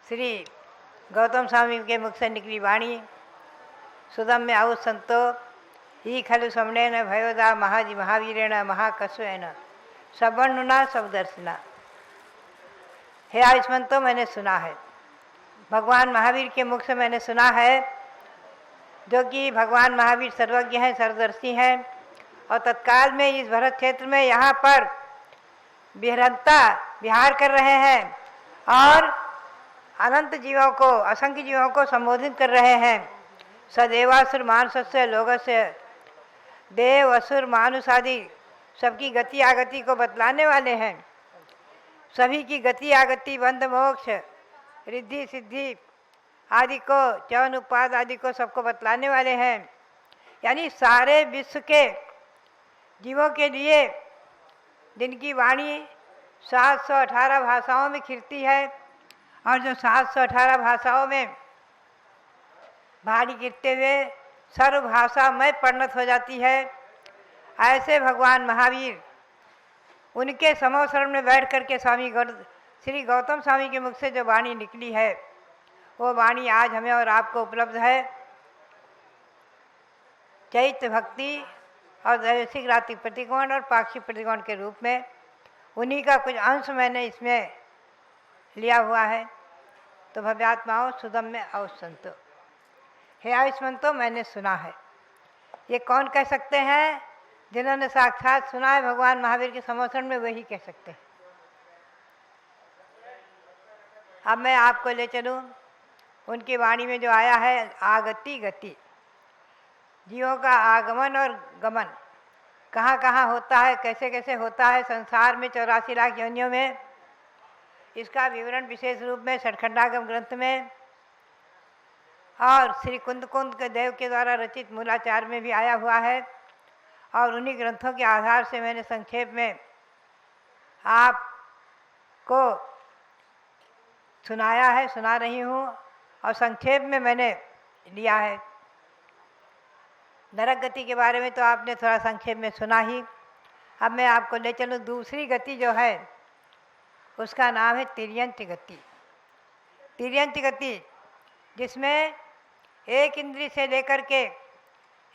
श्री गौतम स्वामी के मुख से निकली वाणी, सुदम में आउ संतो ही खलु समणेन भयोदा महाजी महावीरेण महाकस्वेन सबनुना सब दर्शना। हे आयुष्मंतो, मैंने सुना है, भगवान महावीर के मुख से मैंने सुना है, जो कि भगवान महावीर सर्वज्ञ हैं, सर्वदर्शी हैं, और तत्काल में इस भरत क्षेत्र में यहाँ पर विहार कर रहे हैं और अनंत जीवों को, असंख्य जीवों को संबोधित कर रहे हैं। सदेवासुर मानुषस्य लोकस्य, देव असुर मानुष आदि सबकी गति आगति को बतलाने वाले हैं। सभी की गति आगति, बंध मोक्ष, रिद्धि सिद्धि आदि को, चवन उपाद आदि को सबको बतलाने वाले हैं। यानी सारे विश्व के जीवों के लिए जिनकी वाणी 718 भाषाओं में खिलती है, और जो 718 भाषाओं में भारी गिरते हुए सर्वभाषा में परिणत हो जाती है, ऐसे भगवान महावीर, उनके समोसरण में बैठ करके श्री गौतम स्वामी के मुख से जो वाणी निकली है, वो वाणी आज हमें और आपको उपलब्ध है। चैत्य भक्ति और दैविक रात्रिक प्रतिकोण और पाक्षिक प्रतिकोण के रूप में उन्हीं का कुछ अंश मैंने इसमें लिया हुआ है। तो भव्यात्माओं, सुदम में अवसंतो, हे आयुष्मंतो, मैंने सुना है। ये कौन कह सकते हैं? जिन्होंने साक्षात सुना है भगवान महावीर के समोसरण में, वही कह सकते हैं। अब मैं आपको ले चलूँ उनकी वाणी में जो आया है, आगति गति, जीवों का आगमन और गमन कहाँ कहाँ होता है, कैसे कैसे होता है संसार में 84 लाख योनियों में, इसका विवरण विशेष रूप में षटखंडागम ग्रंथ में और श्री कुंद के देव के द्वारा रचित मूलाचार में भी आया हुआ है। और उन्हीं ग्रंथों के आधार से मैंने संक्षेप में आपको सुनाया है, सुना रही हूँ, और संक्षेप में मैंने लिया है। नरक गति के बारे में तो आपने थोड़ा संक्षेप में सुना ही। अब मैं आपको ले चलूँ दूसरी गति जो है, उसका नाम है तिर्यंत गति। तिर्यंत गति, जिसमें एक इंद्री से लेकर के,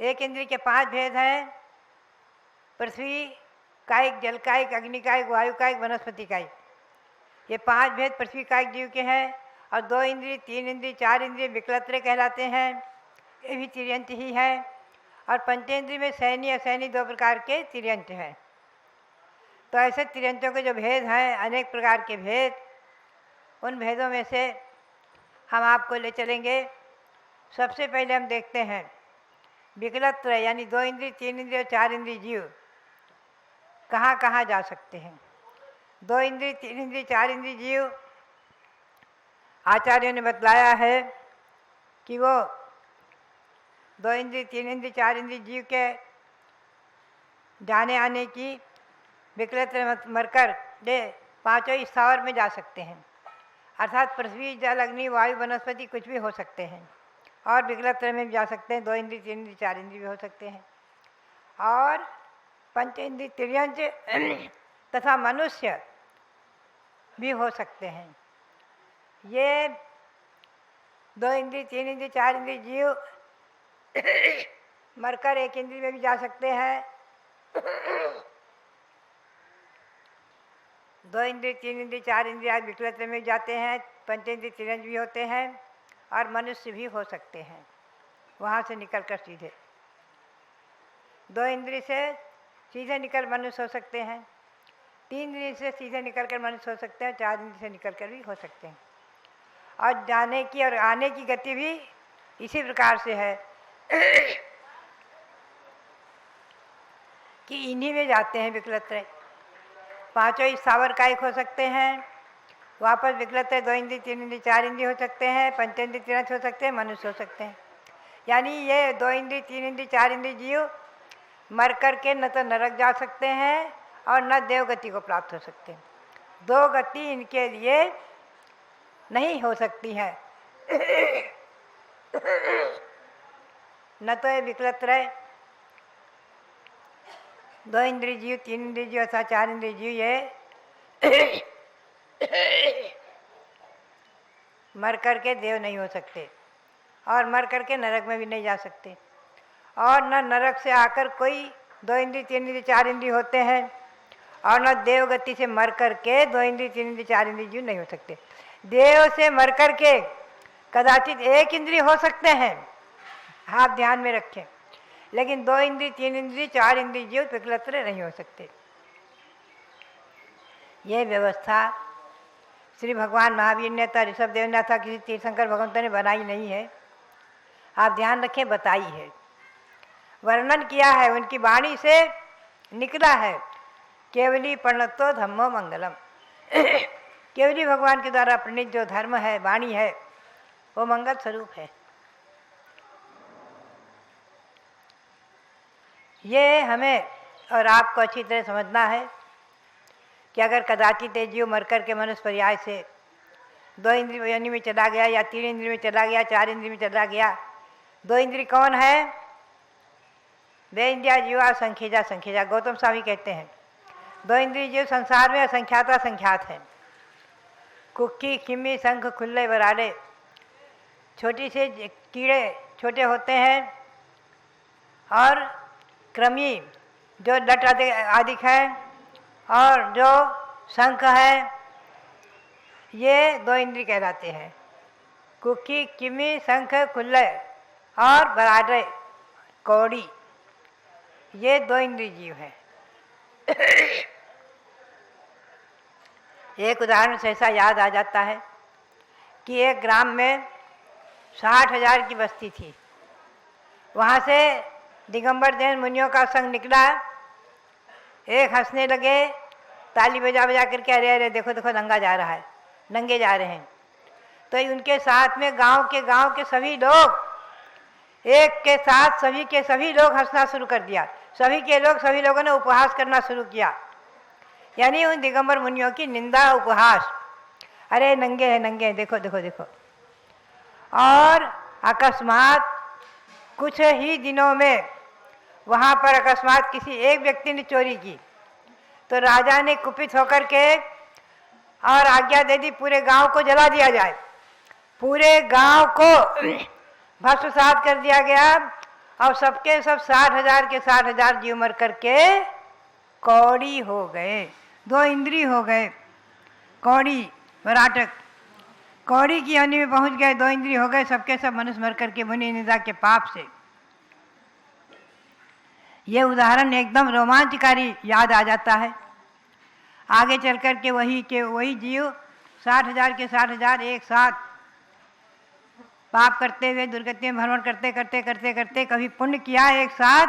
एक इंद्री के 5 भेद हैं, पृथ्वी कायिक, जल कायिक, अग्नि कायिक, वायु कायिक, वनस्पति कायिक। ये 5 भेद पृथ्वी कायिक जीव के हैं। और 2 इंद्री, 3 इंद्री, 4 इंद्री विकलत्र कहलाते हैं, ये भी तिर्यंत ही है। और पंचेंद्री में सैनी असैनी 2 प्रकार के तिर्यंत हैं। तो ऐसे तिर्यंतों के जो भेद हैं, अनेक प्रकार के भेद, उन भेदों में से हम आपको ले चलेंगे। सबसे पहले हम देखते हैं विकलत्र, यानी 2 इंद्री, 3 इंद्री और 4 इंद्री जीव कहाँ कहाँ जा सकते हैं। 2 इंद्री, 3 इंद्री, 4 इंद्री जीव, आचार्यों ने बतलाया है कि वो 2 इंद्री, 3 इंद्री, 4 इंद्री जीव के जाने आने की विकलत्र मरकर दे 5 स्थावर में जा सकते हैं। अर्थात पृथ्वी, जल, अग्नि, वायु, वनस्पति कुछ भी हो सकते हैं, और विकलत्र में भी जा सकते हैं। 2 इंद्री, 3 इंद्री, 4 इंद्री भी हो सकते हैं। और पंचेंद्री तिर्यंत तथा मनुष्य भी हो सकते हैं। ये 2 इंद्री, 3 इंद्री, 4 इंद्री जीव मरकर 1 इंद्री में भी जा सकते हैं। 2 इंद्री, 3 इंद्री, 4 इंद्रियाँ विकलत्र में जाते हैं। पंचेंद्री तिर्यंत भी होते हैं, और मनुष्य भी हो सकते हैं वहाँ से निकलकर सीधे। 2 इंद्री से सीधे निकल मनुष्य हो सकते हैं, 3 इंद्री से सीधे निकलकर मनुष्य हो सकते हैं, 4 इंद्री से निकलकर भी हो सकते हैं। और जाने की और आने की गति भी इसी प्रकार से है कि इन्हीं में जाते हैं विकलत्र। 5 स्थावर कायिक हो सकते हैं, वापस विकलत्र 2 इंद्री, 3 इंद्री, 4 इंद्री हो सकते हैं, पंचेंद्री तिर्यंत हो सकते हैं, मनुष्य हो सकते हैं। यानी ये 2 इंद्री, 3 इंद्री, 4 इंद्री जीव मर कर के न तो नरक जा सकते हैं और न देवगति को प्राप्त हो सकते हैं। 2 गति इनके लिए नहीं हो सकती है। न तो ये विकलत्र है, 2 इंद्रिय जीव, 3 इंद्रिय जीव अथवा 4 इंद्रिय जीव ये मर कर के देव नहीं हो सकते और मर कर के नरक में भी नहीं जा सकते। और न नरक से आकर कोई 2 इंद्रिय 3 इंद्रिय 4 इंद्रिय होते हैं और न देव गति से मर कर के 2 इंद्रिय 3 इंद्रिय 4 इंद्रिय जीव नहीं हो सकते। देव से मर कर के कदाचित 1 इंद्रिय हो सकते हैं, आप ध्यान में रखें, लेकिन 2 इंद्रिय 3 इंद्रिय 4 इंद्रिय जीव पिकलत्र नहीं हो सकते। ये व्यवस्था श्री भगवान महावीर ने था, ऋषभ देव ने था, किसी तीर्थंकर भगवंतों ने बनाई नहीं है, आप ध्यान रखें, बताई है, वर्णन किया है, उनकी वाणी से निकला है। केवली प्रणतो धम्मो मंगलम केवली भगवान के द्वारा प्रणीत जो धर्म है, वाणी है, वो मंगल स्वरूप है। ये हमें और आपको अच्छी तरह समझना है कि अगर कदाचित जीव मरकर के मनुष्य पर्याय से 2 इंद्रिय योनि में चला गया या 3 इंद्रिय में चला गया, 4 इंद्रिय में चला गया। 2 इंद्रिय कौन है? वे इंद्रिया जीवा संख्यजा संख्यजा, गौतम स्वामी कहते हैं 2 इंद्रिय जीव संसार में असंख्याता संख्यात हैं। कुक्की, खिम्मी, शंख, खुल्ले, बराड़े, छोटी से कीड़े छोटे होते हैं और कृमि जो लट आदि है और जो शंख है, ये 2 इंद्रिय कहलाते हैं। कुक्की, किमी, शंख, खुल्ले और बराड़े, कौड़ी, ये 2 इंद्रिय जीव हैं। एक उदाहरण से ऐसा याद आ जाता है कि एक ग्राम में 60,000 की बस्ती थी। वहाँ से दिगंबर जैन मुनियों का संग निकला। एक हंसने लगे, ताली बजा बजा करके, अरे अरे देखो देखो नंगा जा रहा है, नंगे जा रहे हैं। तो उनके साथ में गांव के सभी लोग, एक के साथ सभी के सभी लोग हंसना शुरू कर दिया। सभी लोगों ने उपहास करना शुरू किया, यानी उन दिगंबर मुनियों की निंदा, उपहास, अरे नंगे हैं नंगे हैं, देखो देखो देखो। और अकस्मात कुछ ही दिनों में वहाँ पर अकस्मात किसी एक व्यक्ति ने चोरी की, तो राजा ने कुपित होकर के और आज्ञा दे दी पूरे गांव को जला दिया जाए। पूरे गांव को भस्मसात कर दिया गया और सबके सब 60,000 के 60,000 जीव मर करके कौड़ी हो गए, 2 इंद्रिय हो गए। कौड़ी वराटक, कौड़ी की योनि में पहुंच गए, 2 इंद्रिय हो गए, सबके सब मनुष्य मर करके मुनि निंदा के पाप से। ये उदाहरण एकदम रोमांचकारी याद आ जाता है। आगे चल कर के वही जीव 60,000 के 60,000 एक साथ पाप करते हुए दुर्गति में भ्रमण करते करते करते करते कभी पुण्य किया एक साथ,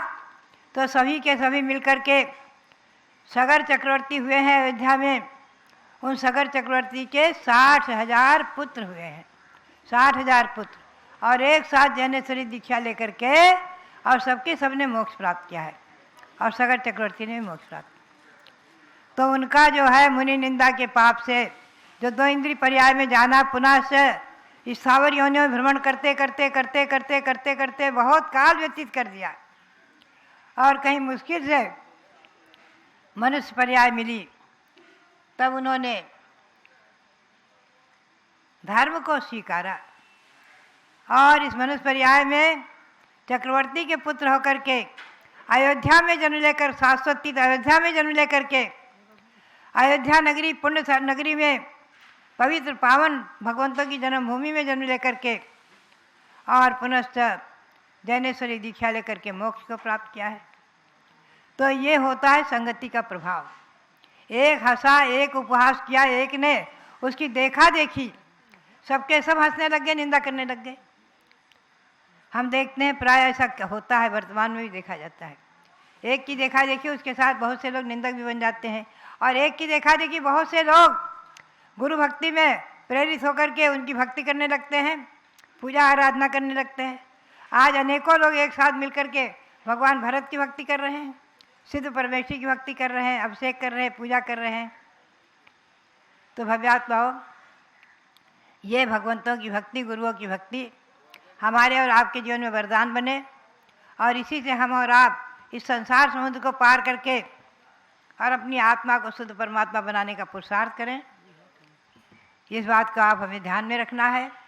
तो सभी के सभी मिलकर के सगर चक्रवर्ती हुए हैं अयोध्या में। उन सगर चक्रवर्ती के 60,000 पुत्र हुए हैं, 60,000 पुत्र, और एक साथ जैनेश्वरी दीक्षा लेकर के और सबके सबने मोक्ष प्राप्त किया है और सगर चक्रवर्ती ने भी मोक्ष प्राप्त किया। तो उनका जो है मुनि निंदा के पाप से जो 2 इंद्रिय पर्याय में जाना, पुनः से इस स्थावर योनियों में भ्रमण करते करते करते करते करते करते बहुत काल व्यतीत कर दिया और कहीं मुश्किल से मनुष्य पर्याय मिली, तब उन्होंने धर्म को स्वीकारा और इस मनुष्य पर्याय में चक्रवर्ती के पुत्र होकर के अयोध्या में जन्म लेकर, शाश्वत अयोध्या में जन्म लेकर के, अयोध्या नगरी पुण्य नगरी में पवित्र पावन भगवंतों की जन्मभूमि में जन्म लेकर के और पुनश्च जैनेश्वरी दीक्षा लेकर के मोक्ष को प्राप्त किया है। तो ये होता है संगति का प्रभाव। एक हंसा, एक उपहास किया, एक ने उसकी देखा देखी, सबके सब हंसने लग गए, निंदा करने लग गए। हम देखते हैं प्राय ऐसा होता है, वर्तमान में भी देखा जाता है। एक की देखा देखी उसके साथ बहुत से लोग निंदक भी बन जाते हैं और एक की देखा देखी बहुत से लोग गुरु भक्ति में प्रेरित होकर के उनकी भक्ति करने लगते हैं, पूजा आराधना करने लगते हैं। आज अनेकों लोग एक साथ मिलकर के भगवान भरत की भक्ति कर रहे हैं, सिद्ध परमेश्वरी की भक्ति कर रहे हैं, अभिषेक कर रहे हैं, पूजा कर रहे हैं। तो भव्यात्माओं, ये भगवंतों की भक्ति, गुरुओं की भक्ति हमारे और आपके जीवन में वरदान बने और इसी से हम और आप इस संसार समुद्र को पार करके और अपनी आत्मा को शुद्ध परमात्मा बनाने का पुरुषार्थ करें। इस बात का आप हमें ध्यान में रखना है।